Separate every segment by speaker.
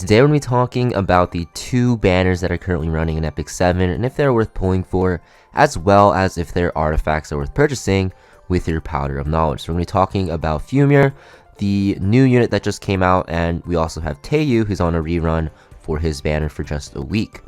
Speaker 1: Today we're going to be talking about the two banners that are currently running in Epic 7 and if they're worth pulling for, as well as if their artifacts are worth purchasing with your Powder of Knowledge. So we're going to be talking about Fumyr, the new unit that just came out, and we also have Taeyou, who's on a rerun for his banner for just a week.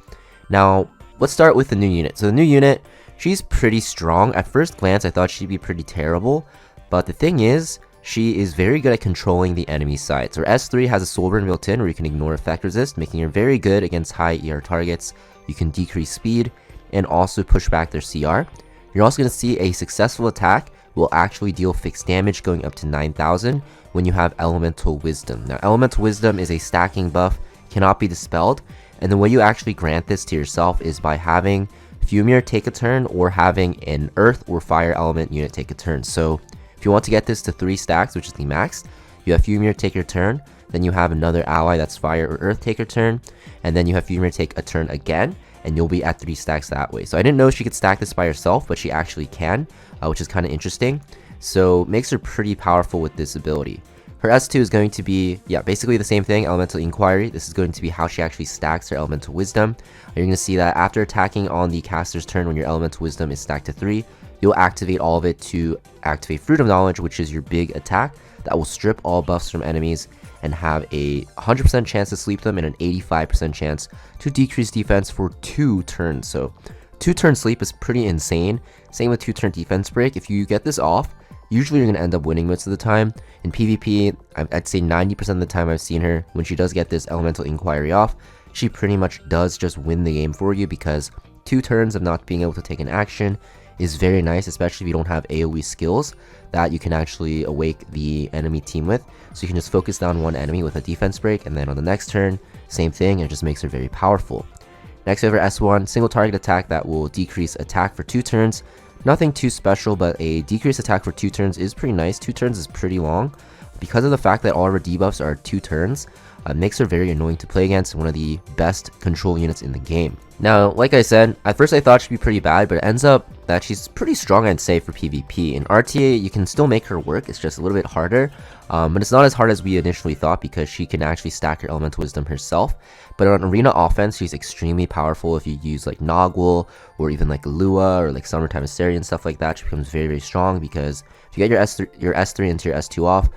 Speaker 1: Now, let's start with the new unit. So the new unit, she's pretty strong. At first glance, I thought she'd be pretty terrible, but the thing is, she is very good at controlling the enemy side. So her S3 has a soul burn built in where you can ignore effect resist, making her very good against high ER targets. You can decrease speed and also push back their CR. You're also going to see a successful attack will actually deal fixed damage going up to 9,000 when you have Elemental Wisdom. Now, Elemental Wisdom is a stacking buff, cannot be dispelled, and the way you actually grant this to yourself is by having Fumyr take a turn or having an Earth or Fire element unit take a turn. So if you want to get this to 3 stacks, which is the max, you have Fumyr take your turn, then you have another ally that's Fire or Earth take your turn, and then you have Fumyr take a turn again, and you'll be at 3 stacks that way. So I didn't know she could stack this by herself, but she actually can, which is kind of interesting. So makes her pretty powerful with this ability. Her S2 is going to be, basically the same thing, Elemental Inquiry. This is going to be how she actually stacks her Elemental Wisdom. You're going to see that after attacking on the caster's turn when your Elemental Wisdom is stacked to 3, you'll activate all of it to activate Fruit of Knowledge, which is your big attack that will strip all buffs from enemies and have a 100% chance to sleep them and an 85% chance to decrease defense for 2 turns. So 2-turn sleep is pretty insane. Same with 2-turn defense break. If you get this off, usually you're going to end up winning most of the time. In PvP, I'd say 90% of the time I've seen her, when she does get this Elemental Inquiry off, she pretty much does just win the game for you, because 2 turns of not being able to take an action is very nice, especially if you don't have AoE skills that you can actually awake the enemy team with. So you can just focus down one enemy with a defense break, and then on the next turn, same thing, and it just makes her very powerful. Next over S1, single target attack that will decrease attack for 2 turns. Nothing too special, but a decreased attack for 2 turns is pretty nice. 2 turns is pretty long. Because of the fact that all of her debuffs are 2 turns, makes her very annoying to play against, one of the best control units in the game. Now, like I said, at first I thought she'd be pretty bad, but it ends up that she's pretty strong, I'd say, for PvP. In RTA, you can still make her work, it's just a little bit harder, but it's not as hard as we initially thought, because she can actually stack her Elemental Wisdom herself. But on Arena offense, she's extremely powerful. If you use like Noggle, or even like Lua, or like Summertime Assyrian and stuff like that, she becomes very, very strong, because if you get your S3 into your S2 off,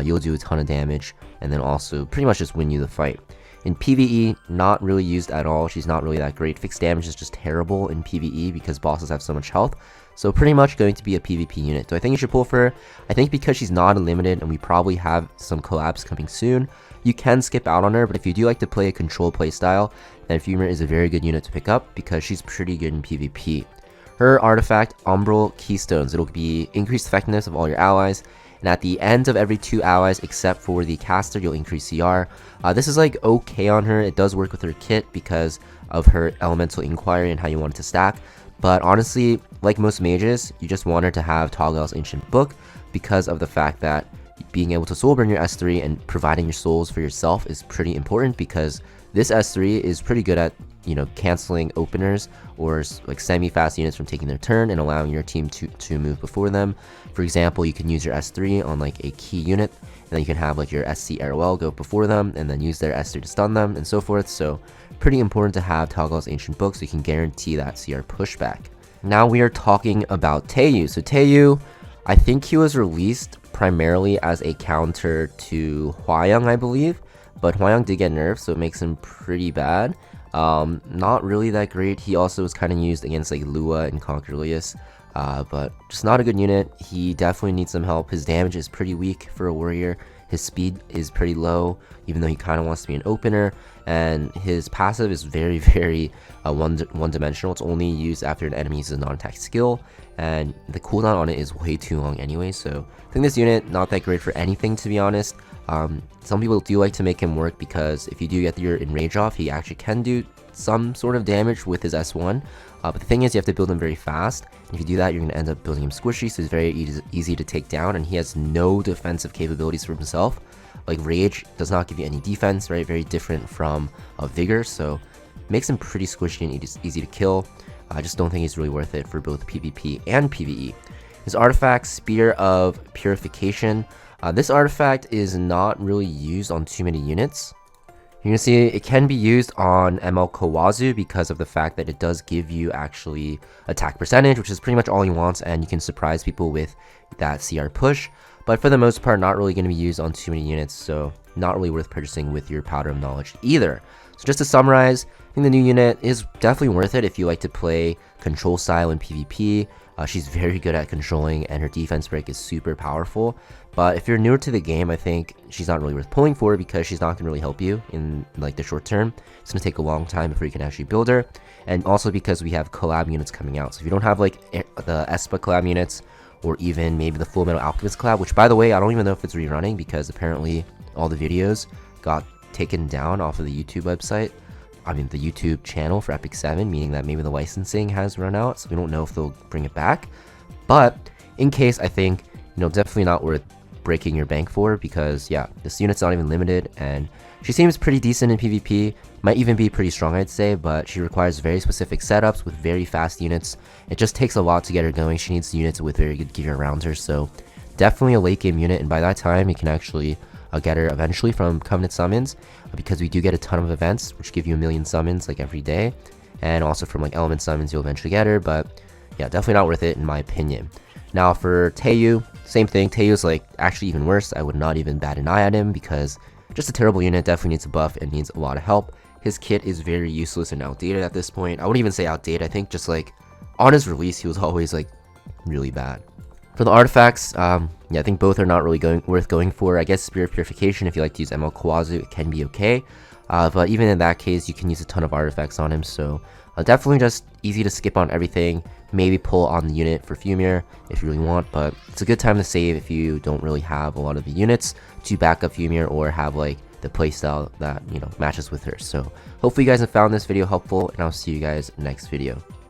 Speaker 1: you'll do a ton of damage, and then also pretty much just win you the fight. In PvE, not really used at all. She's not really that great. Fixed damage is just terrible in PvE because bosses have so much health. So pretty much going to be a PvP unit. Do I think you should pull for her? I think because she's not limited and we probably have some collabs coming soon, you can skip out on her. But if you do like to play a control playstyle, then Fumyr is a very good unit to pick up because she's pretty good in PvP. Her artifact, Umbral Keystones. It'll be increased effectiveness of all your allies. And at the end of every 2 allies, except for the caster, you'll increase CR. This is like okay on her. It does work with her kit because of her Elemental Inquiry and how you want it to stack. But honestly, like most mages, you just want her to have Toggal's Ancient Book because of the fact that being able to soul burn your S3 and providing your souls for yourself is pretty important, because this S3 is pretty good at, canceling openers or like semi-fast units from taking their turn and allowing your team to move before them. For example, you can use your S3 on like a key unit, and then you can have like your SC Arrowell go before them and then use their S3 to stun them and so forth. So pretty important to have Toggal's Ancient Book so you can guarantee that CR pushback. Now we are talking about Taeyou. So Taeyou, I think he was released primarily as a counter to Hwayoung, I believe, but Hwayoung did get nerfed, so it makes him pretty bad. Not really that great. He also was kind of used against like Lua and Conquerlius, but just not a good unit. He definitely needs some help. His damage is pretty weak for a warrior. His speed is pretty low, even though he kind of wants to be an opener, and his passive is very, very one-dimensional. It's only used after an enemy uses a non-attack skill, and the cooldown on it is way too long anyway, so I think this unit, not that great for anything, to be honest. Some people do like to make him work because if you do get your enrage off, he actually can do some sort of damage with his S1, but the thing is you have to build him very fast. If you do that, you're going to end up building him squishy, so he's very easy to take down, and he has no defensive capabilities for himself. Like Rage does not give you any defense, right? Very different from Vigor, so makes him pretty squishy and easy to kill. I just don't think he's really worth it for both PvP and PvE. His artifact, Spear of Purification. This artifact is not really used on too many units. You're gonna see it can be used on ML Kawazu because of the fact that it does give you actually attack percentage, which is pretty much all he wants, and you can surprise people with that CR push. But for the most part, not really going to be used on too many units, so not really worth purchasing with your Powder of Knowledge either. So just to summarize, I think the new unit is definitely worth it if you like to play control style in PvP. She's very good at controlling, and her defense break is super powerful. But if you're newer to the game, I think she's not really worth pulling for because she's not going to really help you in like the short term. It's going to take a long time before you can actually build her. And also because we have collab units coming out. So if you don't have like the Espa collab units, or even maybe the Full Metal Alchemist collab, which by the way, I don't even know if it's rerunning because apparently all the videos got taken down off of the YouTube website. I mean, the YouTube channel for Epic 7, meaning that maybe the licensing has run out, so we don't know if they'll bring it back. But in case, I think, definitely not worth breaking your bank for, because yeah, this unit's not even limited, and she seems pretty decent in PvP, might even be pretty strong, I'd say, but she requires very specific setups with very fast units. It just takes a lot to get her going. She needs units with very good gear around her, so definitely a late game unit, and by that time, you can actually get her eventually from Covenant Summons, because we do get a ton of events, which give you 1,000,000 summons like every day, and also from like Element Summons, you'll eventually get her, but yeah, definitely not worth it in my opinion. Now for Taeyou, same thing. Taeyou's like actually even worse. I would not even bat an eye at him because just a terrible unit, definitely needs a buff and needs a lot of help. His kit is very useless and outdated at this point. I wouldn't even say outdated. I think just like on his release, he was always like really bad. For the artifacts, yeah, I think both are not really worth going for. I guess Spirit Purification, if you like to use ML Kawazu, it can be okay. But even in that case, you can use a ton of artifacts on him, so definitely just easy to skip on everything. Maybe pull on the unit for Fumyr if you really want, but it's a good time to save if you don't really have a lot of the units to back up Fumyr or have like the playstyle that matches with her. So hopefully you guys have found this video helpful, and I'll see you guys next video.